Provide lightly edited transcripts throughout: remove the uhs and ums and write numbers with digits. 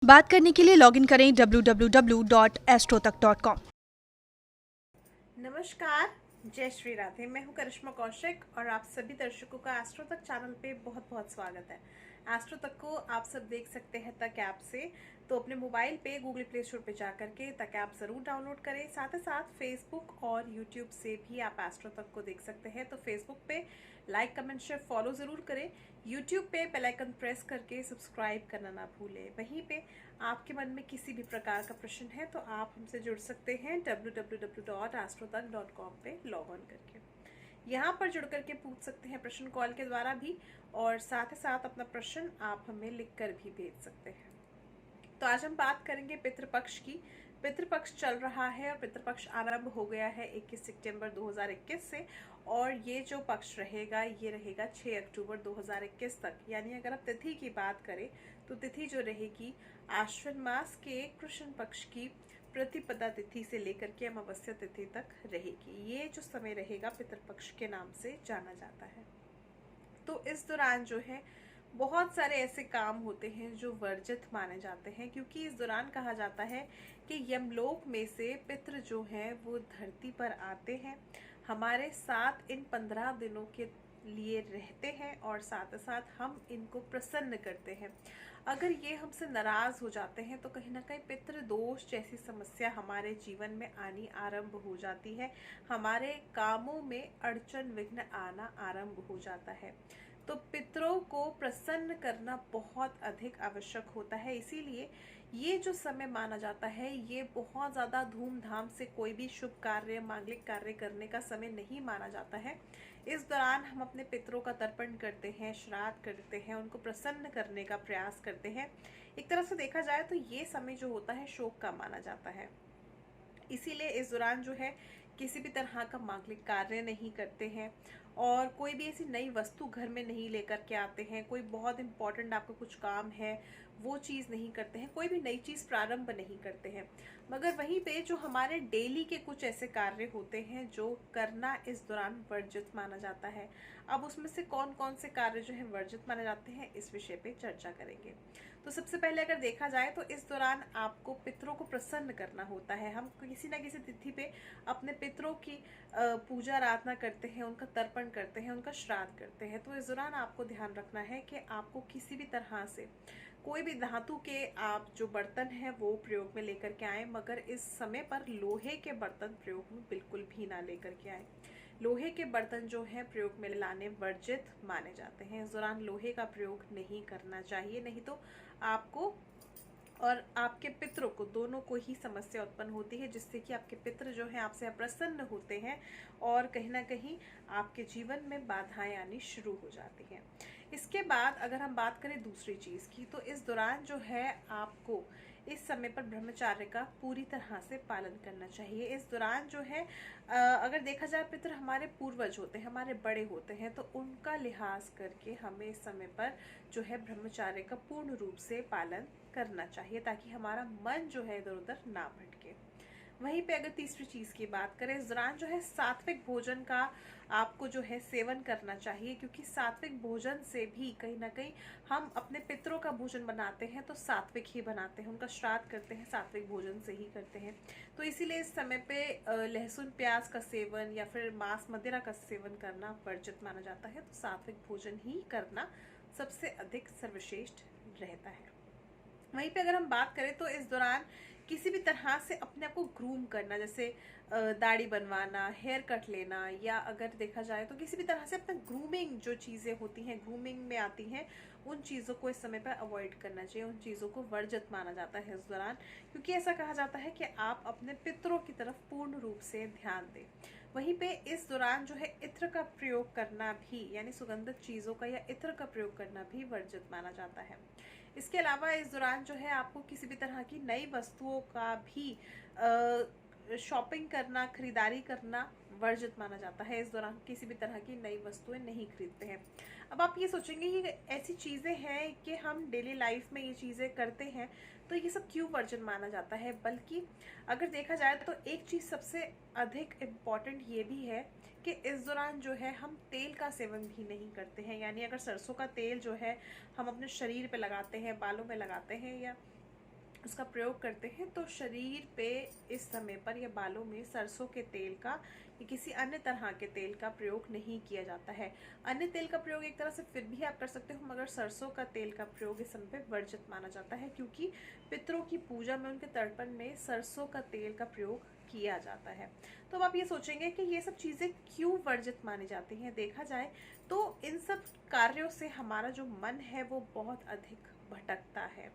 बात करने के लिए लॉगिन करें www.astrotak.com। नमस्कार, जय श्री राधे। मैं हूं करिश्मा कौशिक और आप सभी दर्शकों का एस्ट्रो तक चैनल पे बहुत बहुत स्वागत है। एस्ट्रो तक को आप सब देख सकते हैं तक ऐप से, तो अपने मोबाइल पे गूगल प्ले स्टोर पे जा करके तक ऐप ज़रूर डाउनलोड करें। साथ ही साथ फेसबुक और यूट्यूब से भी आप एस्ट्रो तक को देख सकते हैं। तो फेसबुक पे लाइक कमेंट शेयर फॉलो ज़रूर करें। यूट्यूब पे बेल आइकन प्रेस करके सब्सक्राइब करना ना भूलें। वहीं पे आपके मन में किसी भी प्रकार का प्रश्न है तो आप हमसे जुड़ सकते हैं www.astrotak.com पे लॉग ऑन करके। यहाँ पर जुड़ करके पूछ सकते हैं प्रश्न कॉल के द्वारा भी, और साथ ही साथ अपना प्रश्न आप हमें लिख कर भी भेज सकते हैं। तो आज हम बात करेंगे पितृपक्ष की। पितृपक्ष चल रहा है और पितृपक्ष आरंभ हो गया है 21 सितंबर 2021 से, और ये जो पक्ष रहेगा ये रहेगा 6 अक्टूबर 2021 तक। यानी अगर आप तिथि की बात करें तो तिथि जो रहेगी आश्विन मास के कृष्ण पक्ष की प्रतिपदा तिथि से लेकर के अमावस्या तिथि तक रहेगी। ये जो समय रहेगा पितृपक्ष के नाम से जाना जाता है। तो इस दौरान जो है बहुत सारे ऐसे काम होते हैं जो वर्जित माने जाते हैं, क्योंकि इस दौरान कहा जाता है कि यमलोक में से पितृ जो हैं वो धरती पर आते हैं, हमारे साथ इन 15 दिनों के लिए रहते हैं और साथ साथ हम इनको प्रसन्न करते हैं। अगर ये हमसे नाराज हो जाते हैं तो कहीं ना कहीं पितृ दोष जैसी समस्या हमारे जीवन में आनी आरंभ हो जाती है, हमारे कामों में अड़चन विघ्न आना आरंभ हो जाता है। तो पितरों को प्रसन्न करना बहुत अधिक आवश्यक होता है। इसीलिए ये जो समय माना जाता है ये बहुत ज़्यादा धूमधाम से कोई भी शुभ कार्य मांगलिक कार्य करने का समय नहीं माना जाता है। इस दौरान हम अपने पितरों का तर्पण करते हैं, श्राद्ध करते हैं, उनको प्रसन्न करने का प्रयास करते हैं। एक तरफ से देखा जाए तो ये समय जो होता है शोक का माना जाता है। इसीलिए इस दौरान जो है किसी भी तरह का मांगलिक कार्य नहीं करते हैं, और कोई भी ऐसी नई वस्तु घर में नहीं लेकर के आते हैं। कोई बहुत इंपॉर्टेंट आपका कुछ काम है वो चीज़ नहीं करते हैं, कोई भी नई चीज़ प्रारंभ नहीं करते हैं। मगर वहीं पे जो हमारे डेली के कुछ ऐसे कार्य होते हैं जो करना इस दौरान वर्जित माना जाता है। अब उसमें से कौन कौन से कार्य जो है वर्जित माने जाते हैं इस विषय पे चर्चा करेंगे। तो सबसे पहले अगर देखा जाए तो इस दौरान आपको पितरों को प्रसन्न करना होता है। हम किसी न किसी तिथि पे अपने पितरों की पूजा आराधना करते हैं, उनका तर्पण करते हैं, उनका श्राद्ध करते हैं। तो इस दौरान आपको ध्यान रखना है कि आपको किसी भी तरह से कोई भी धातु के आप जो बर्तन हैं वो प्रयोग में लेकर के आए, मगर इस समय पर लोहे के बर्तन प्रयोग में बिल्कुल भी ना लेकर के आए। लोहे के बर्तन जो है प्रयोग में लाने वर्जित माने जाते हैं। इस दौरान लोहे का प्रयोग नहीं करना चाहिए, नहीं तो आपको और आपके पितरों को दोनों को ही समस्या उत्पन्न होती है, जिससे कि आपके पितृ जो हैं आपसे अप्रसन्न होते हैं और कहीं ना कहीं आपके जीवन में बाधाएं आनी शुरू हो जाती हैं। इसके बाद अगर हम बात करें दूसरी चीज़ की, तो इस दौरान जो है आपको इस समय पर ब्रह्मचार्य का पूरी तरह से पालन करना चाहिए। इस दौरान जो है अगर देखा जाए पितृ हमारे पूर्वज होते हैं, हमारे बड़े होते हैं, तो उनका लिहाज करके हमें इस समय पर जो है ब्रह्मचार्य का पूर्ण रूप से पालन करना चाहिए, ताकि हमारा मन जो है इधर उधर ना भटके। वहीं पे अगर तीसरी चीज़ की बात करें, इस दौरान जो है सात्विक भोजन का आपको जो है सेवन करना चाहिए, क्योंकि सात्विक भोजन से भी कहीं ना कहीं हम अपने पितरों का भोजन बनाते हैं तो सात्विक ही बनाते हैं, उनका श्राद्ध करते हैं सात्विक भोजन से ही करते हैं। तो इसीलिए इस समय पे लहसुन प्याज का सेवन या फिर मांस मदिरा का सेवन करना वर्जित माना जाता है। तो सात्विक भोजन ही करना सबसे अधिक सर्वश्रेष्ठ रहता है। वहीं पे अगर हम बात करें तो इस दौरान किसी भी तरह से अपने आप को ग्रूम करना, जैसे दाढ़ी बनवाना, हेयर कट लेना, या अगर देखा जाए तो किसी भी तरह से अपना ग्रूमिंग जो चीज़ें होती हैं ग्रूमिंग में आती हैं, उन चीज़ों को इस समय पर अवॉइड करना चाहिए, उन चीज़ों को वर्जित माना जाता है इस दौरान। क्योंकि ऐसा कहा जाता है कि आप अपने पितरों की तरफ पूर्ण रूप से ध्यान दें। वहीं पे इस दौरान जो है इत्र का प्रयोग करना भी, यानी सुगंधित चीज़ों का या इत्र का प्रयोग करना भी वर्जित माना जाता है। इसके अलावा इस दौरान जो है आपको किसी भी तरह की नई वस्तुओं का भी शॉपिंग करना, खरीदारी करना वर्जित माना जाता है। इस दौरान किसी भी तरह की नई वस्तुएं नहीं खरीदते हैं। अब आप ये सोचेंगे कि ऐसी चीज़ें हैं कि हम डेली लाइफ में ये चीज़ें करते हैं तो ये सब क्यों वर्जित माना जाता है। बल्कि अगर देखा जाए तो एक चीज़ सबसे अधिक इम्पॉर्टेंट ये भी है कि इस दौरान जो है हम तेल का सेवन भी नहीं करते हैं। यानी अगर सरसों का तेल जो है हम अपने शरीर पे लगाते हैं, बालों में लगाते हैं, या उसका प्रयोग करते हैं तो शरीर पे इस समय पर या बालों में सरसों के तेल का या किसी अन्य तरह के तेल का प्रयोग नहीं किया जाता है। अन्य तेल का प्रयोग एक तरह से फिर भी आप कर सकते हो, मगर सरसों का तेल का प्रयोग इस समय पे वर्जित माना जाता है, क्योंकि पितरों की पूजा में, उनके तर्पण में सरसों का तेल का प्रयोग किया जाता है। तो अब आप ये सोचेंगे कि ये सब चीज़ें क्यों वर्जित मानी जाती हैं। देखा जाए तो इन सब कार्यों से हमारा जो मन है वो बहुत अधिक भटकता है।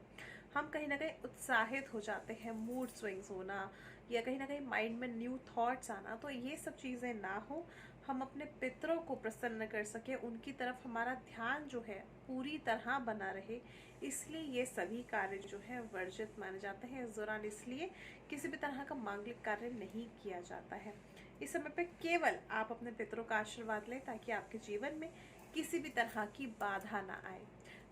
हम कहीं ना कहीं उत्साहित हो जाते हैं, मूड स्विंग्स होना या कहीं ना कहीं माइंड में न्यू थॉट्स आना, तो ये सब चीज़ें ना हो। हम अपने पितरों को प्रसन्न कर सके, उनकी तरफ हमारा ध्यान जो है पूरी तरह बना रहे, इसलिए ये सभी कार्य जो है वर्जित माने जाते हैं। इस दौरान इसलिए किसी भी तरह का मांगलिक कार्य नहीं किया जाता है। इस समय पे केवल आप अपने पितरों का आशीर्वाद लें ताकि आपके जीवन में किसी भी तरह की बाधा ना आए।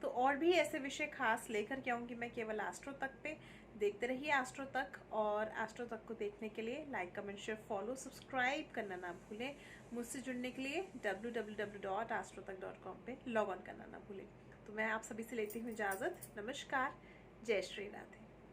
तो और भी ऐसे विषय खास लेकर के आऊँगी मैं केवल एस्ट्रो तक पे। देखते रहिए एस्ट्रो तक, और एस्ट्रो तक को देखने के लिए like, comment, share, follow, subscribe करना ना भूलें। मुझसे जुड़ने के लिए www.astrotak.com पे लॉग ऑन करना ना भूलें। तो मैं आप सभी से लेती हूँ इजाज़त। नमस्कार, जय श्री राधे।